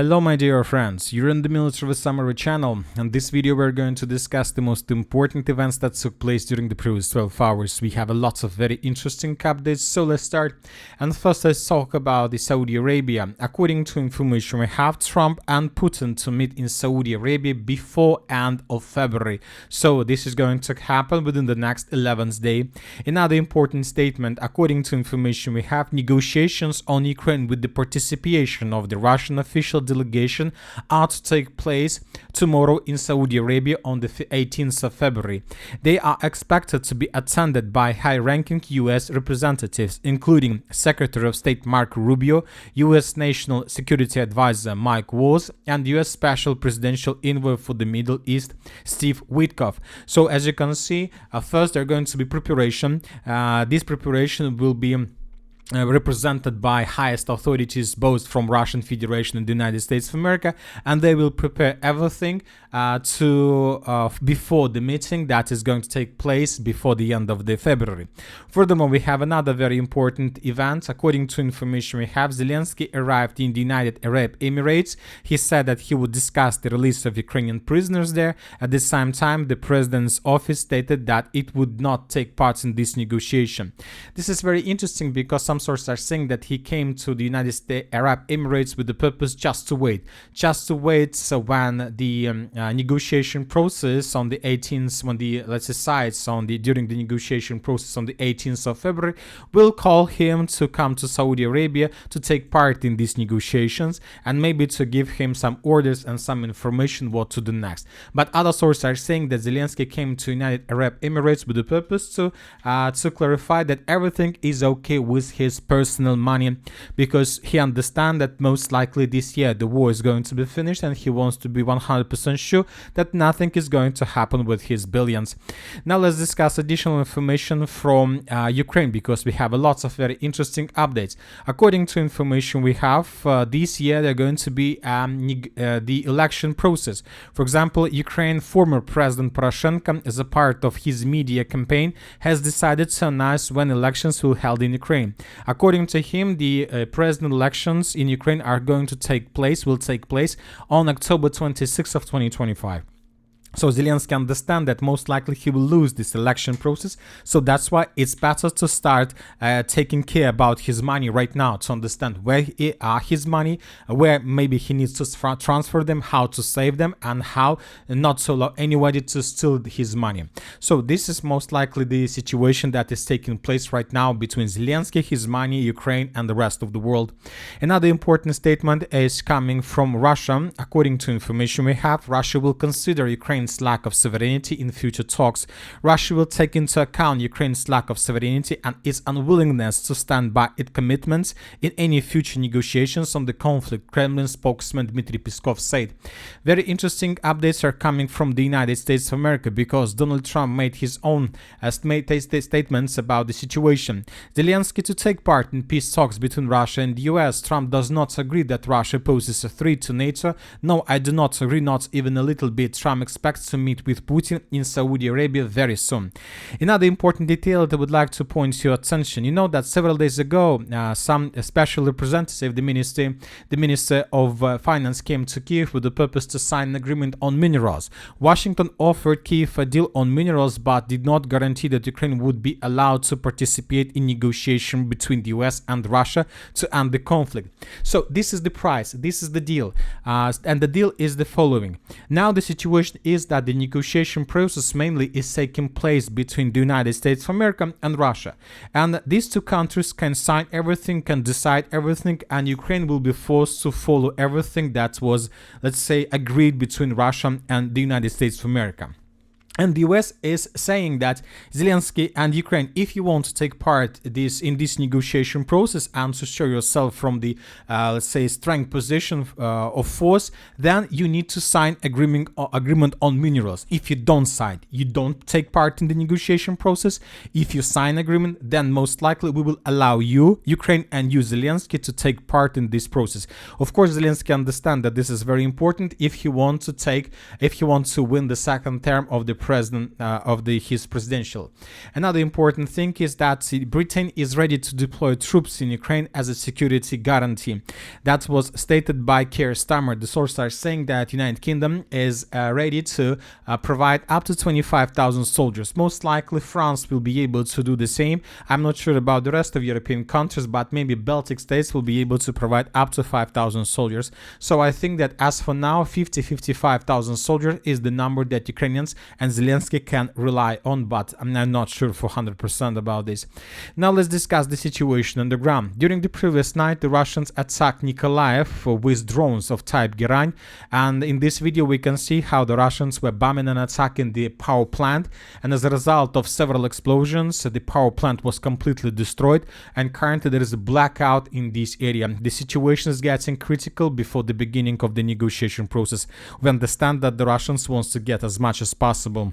Hello my dear friends, you're in the Military Summary channel. In this video we're going to discuss the most important events that took place during the previous 12 hours. We have a lot of very interesting updates, so let's start. And first let's talk about the Saudi Arabia. According to information we have, Trump and Putin to meet in Saudi Arabia before end of February. So this is going to happen within the next 11th day. Another important statement, according to information we have, negotiations on Ukraine with the participation of the Russian official delegation are to take place tomorrow in Saudi Arabia on the 18th of February. They are expected to be attended by high-ranking U.S. representatives, including Secretary of State Marco Rubio, U.S. National Security Advisor Mike Waltz, and U.S. Special Presidential Envoy for the Middle East Steve Witkoff. So as you can see, first there are going to be preparation. This preparation will be represented by highest authorities both from Russian Federation and the United States of America, and they will prepare everything before the meeting that is going to take place before the end of the February. Furthermore, we have another very important event. According to information we have, Zelensky arrived in the United Arab Emirates. He said that he would discuss the release of Ukrainian prisoners there. At the same time, the president's office stated that it would not take part in this negotiation. This is very interesting because some sources are saying that he came to the United Arab Emirates with the purpose just to wait. So when the negotiation process on the 18th, when the sides during the negotiation process on the 18th of February will call him to come to Saudi Arabia to take part in these negotiations and maybe to give him some orders and some information what to do next. But other sources are saying that Zelensky came to United Arab Emirates with the purpose to clarify that everything is okay with his personal money, because he understands that most likely this year the war is going to be finished and he wants to be 100% sure that nothing is going to happen with his billions. Now let's discuss additional information from Ukraine, because we have a lot of very interesting updates. According to information we have, this year they're going to be the election process. For example, Ukraine former President Poroshenko, as a part of his media campaign, has decided to announce when elections will be held in Ukraine. According to him, the president elections in Ukraine will take place on October 26th of 2025. So Zelensky understands that most likely he will lose this election process. So that's why it's better to start taking care about his money right now, to understand where are his money, where maybe he needs to transfer them, how to save them, and how not to allow anybody to steal his money. So this is most likely the situation that is taking place right now between Zelensky, his money, Ukraine, and the rest of the world. Another important statement is coming from Russia. According to information we have, Russia will consider Ukraine's lack of sovereignty in future talks. Russia will take into account Ukraine's lack of sovereignty and its unwillingness to stand by its commitments in any future negotiations on the conflict, Kremlin spokesman Dmitry Peskov said. Very interesting updates are coming from the United States of America, because Donald Trump made his own statements about the situation. Zelensky to take part in peace talks between Russia and the US. Trump does not agree that Russia poses a threat to NATO. No, I do not agree, not even a little bit. Trump expects to meet with Putin in Saudi Arabia very soon. Another important detail that I would like to point to your attention. You know that several days ago, some special representative, the Minister of Finance, came to Kiev with the purpose to sign an agreement on minerals. Washington offered Kiev a deal on minerals, but did not guarantee that Ukraine would be allowed to participate in negotiation between the US and Russia to end the conflict. So this is the price, this is the deal, and the deal is the following. Now the situation is that the negotiation process mainly is taking place between the United States of America and Russia. And these two countries can sign everything, can decide everything, and Ukraine will be forced to follow everything that was, let's say, agreed between Russia and the United States of America. And the US is saying that Zelensky and Ukraine, if you want to take part in this negotiation process and to show yourself from the, let's say, strong position of force, then you need to sign agreement on minerals. If you don't sign, you don't take part in the negotiation process. If you sign agreement, then most likely we will allow you, Ukraine, and you, Zelensky, to take part in this process. Of course, Zelensky understands that this is very important if he wants to win the second term of the president his presidential. Another important thing is that Britain is ready to deploy troops in Ukraine as a security guarantee. That was stated by Keir Starmer. The sources are saying that United Kingdom is ready to provide up to 25,000 soldiers. Most likely France will be able to do the same. I'm not sure about the rest of European countries, but maybe Baltic states will be able to provide up to 5,000 soldiers. So I think that as for now, 55,000 soldiers is the number that Ukrainians and Zelensky can rely on, but I'm not sure for 100% about this. Now let's discuss the situation on the ground. During the previous night, the Russians attacked Nikolaev with drones of type Geraň, and in this video we can see how the Russians were bombing and attacking the power plant, and as a result of several explosions, the power plant was completely destroyed, and currently there is a blackout in this area. The situation is getting critical before the beginning of the negotiation process. We understand that the Russians want to get as much as possible.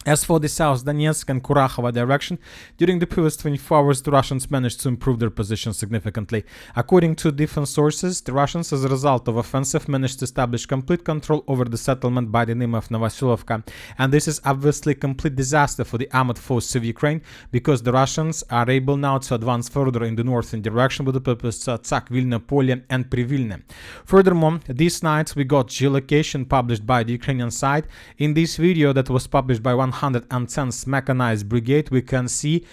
As for the South Donetsk and Kurakhova direction, during the previous 24 hours, the Russians managed to improve their position significantly. According to different sources, the Russians, as a result of offensive, managed to establish complete control over the settlement by the name of Novosilovka. And this is obviously a complete disaster for the armed forces of Ukraine, because the Russians are able now to advance further in the northern direction with the purpose to attack Vilna Pole and Privilne. Furthermore, this night we got geolocation published by the Ukrainian side. In this video that was published by 110th Mechanized Brigade, we can see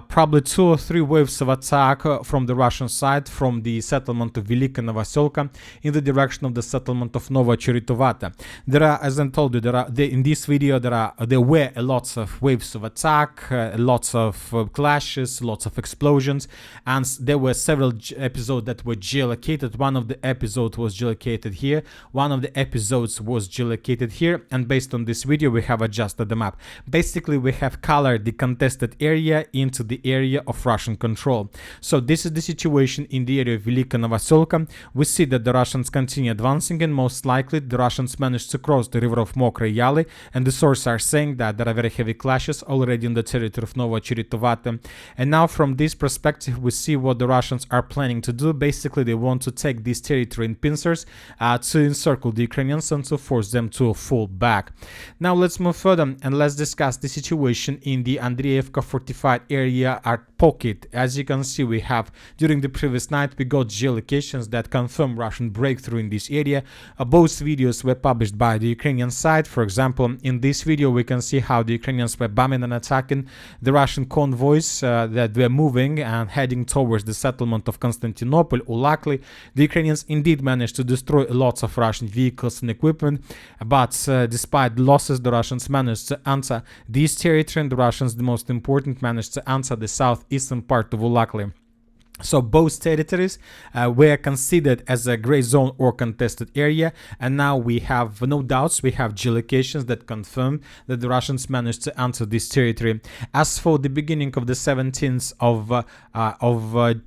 probably 2 or 3 waves of attack from the Russian side from the settlement of Velika Novoselka in the direction of the settlement of Novocheritovata. There are, as I told you, in this video there were lots of waves of attack, lots of clashes, lots of explosions, and there were several episodes that were geolocated. One of the episodes was geolocated here, one of the episodes was geolocated here, and based on this video we have adjusted the map. Basically, we have colored the contested area into the area of Russian control. So this is the situation in the area of Velika Novoselka. We see that the Russians continue advancing, and most likely the Russians managed to cross the river of Mokry Yaly, and the sources are saying that there are very heavy clashes already in the territory of Novocheritovata. And now from this perspective, we see what the Russians are planning to do. Basically, they want to take this territory in pincers to encircle the Ukrainians and to force them to fall back. Now let's move further and let's discuss the situation in the Andreevka fortified area pocket. As you can see, we have during the previous night we got geolocations that confirm Russian breakthrough in this area. Both videos were published by the Ukrainian side. For example, in this video we can see how the Ukrainians were bombing and attacking the Russian convoys that were moving and heading towards the settlement of Constantinople. Luckily, the Ukrainians indeed managed to destroy lots of Russian vehicles and equipment, but despite losses, the Russians managed to enter this territory, and the Russians, the most important, managed to enter the southeastern part of Ulakli. So both territories were considered as a gray zone or contested area, and now we have no doubts, we have geolocations that confirm that the Russians managed to enter this territory. As for the beginning of the 17th of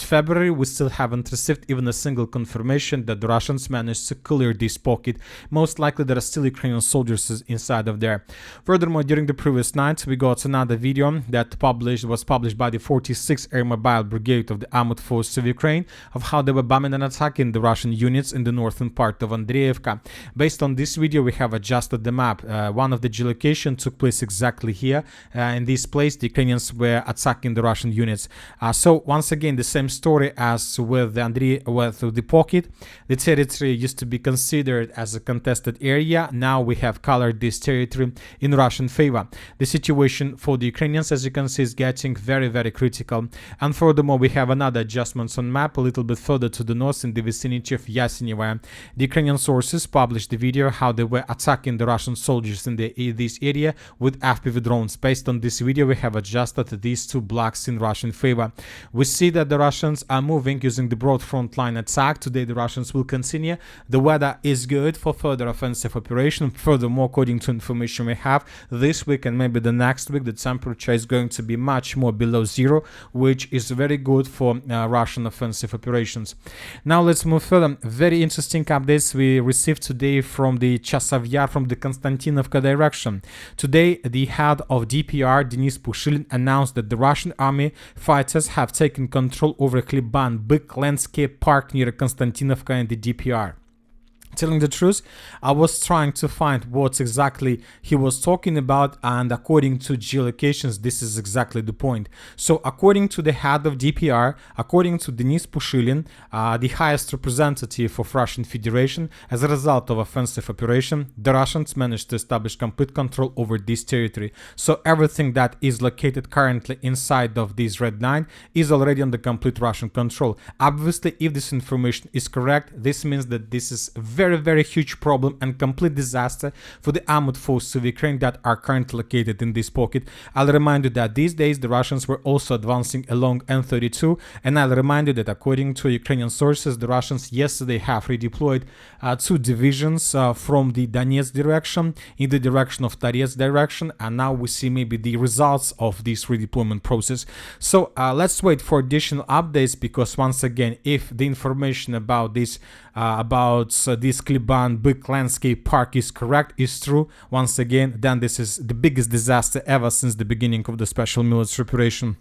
February, we still haven't received even a single confirmation that the Russians managed to clear this pocket. Most likely there are still Ukrainian soldiers inside of there. Furthermore, during the previous night, we got another video that was published by the 46th Air Mobile Brigade of the Armored Forces of Ukraine of how they were bombing and attacking the Russian units in the northern part of Andreevka. Based on this video, we have adjusted the map. One of the geolocation took place exactly here. In this place, the Ukrainians were attacking the Russian units. So once again, the same story as with the pocket. The territory used to be considered as a contested area. Now we have colored this territory in Russian favor. The situation for the Ukrainians, as you can see, is getting very, very critical. And furthermore, we have another adjustments on map a little bit further to the north in the vicinity of Yasenevo. The Ukrainian sources published the video how they were attacking the Russian soldiers in this area with FPV drones. Based on this video, we have adjusted these two blocks in Russian favor. We see that the Russians are moving using the broad front line attack. Today the Russians will continue. The weather is good for further offensive operation. Furthermore, according to information we have, this week and maybe the next week, the temperature is going to be much more below zero, which is very good for Russian offensive operations. Now let's move further. Very interesting updates we received today from the Chasov Yar, from the Konstantinovka direction. Today, the head of DPR, Denis Pushilin, announced that the Russian army fighters have taken control over Khliban, big landscape park near Konstantinovka and the DPR. Telling the truth, I was trying to find what exactly he was talking about, and according to geolocations, this is exactly the point. So according to the head of DPR, according to Denis Pushilin, the highest representative of Russian Federation, as a result of offensive operation, the Russians managed to establish complete control over this territory. So everything that is located currently inside of this red line is already under complete Russian control. Obviously, if this information is correct, this means that this is very huge problem and complete disaster for the armored forces of Ukraine that are currently located in this pocket. I'll remind you that these days the Russians were also advancing along N32, and I'll remind you that according to Ukrainian sources, the Russians yesterday have redeployed 2 divisions from the Donetsk direction in the direction of Toretsk direction, and now we see maybe the results of this redeployment process. So let's wait for additional updates, because once again, if the information about this Kliban big landscape park is correct, is true, once again, then this is the biggest disaster ever since the beginning of the special military operation.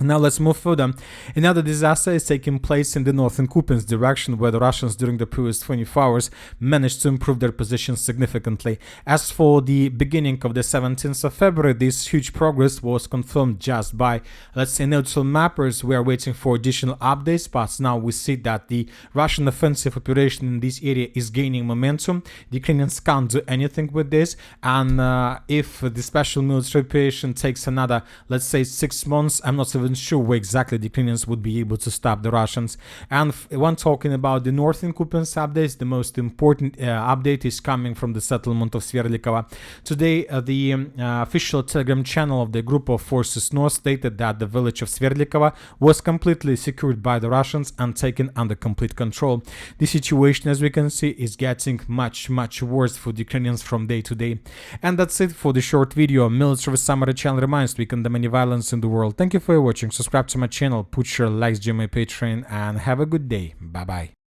Now let's move further. Another disaster is taking place in the northern Kupiansk direction, where the Russians during the previous 24 hours managed to improve their position significantly. As for the beginning of the 17th of February, this huge progress was confirmed just by, let's say, neutral mappers. We are waiting for additional updates, but now we see that the Russian offensive operation in this area is gaining momentum. The Ukrainians can't do anything with this, and if the special military operation takes another, let's say, 6 months, I'm not even sure where exactly the Ukrainians would be able to stop the Russians. And when talking about the northern Kupiansk updates, the most important update is coming from the settlement of Sverlikova. Today, the official Telegram channel of the group of forces north stated that the village of Sverlikova was completely secured by the Russians and taken under complete control. The situation, as we can see, is getting much worse for the Ukrainians from day to day. And that's it for the short video. Military Summary channel reminds we condemn any violence in the world. Thank you for watching. Subscribe to my channel, put your likes, join my Patreon, and have a good day. Bye bye.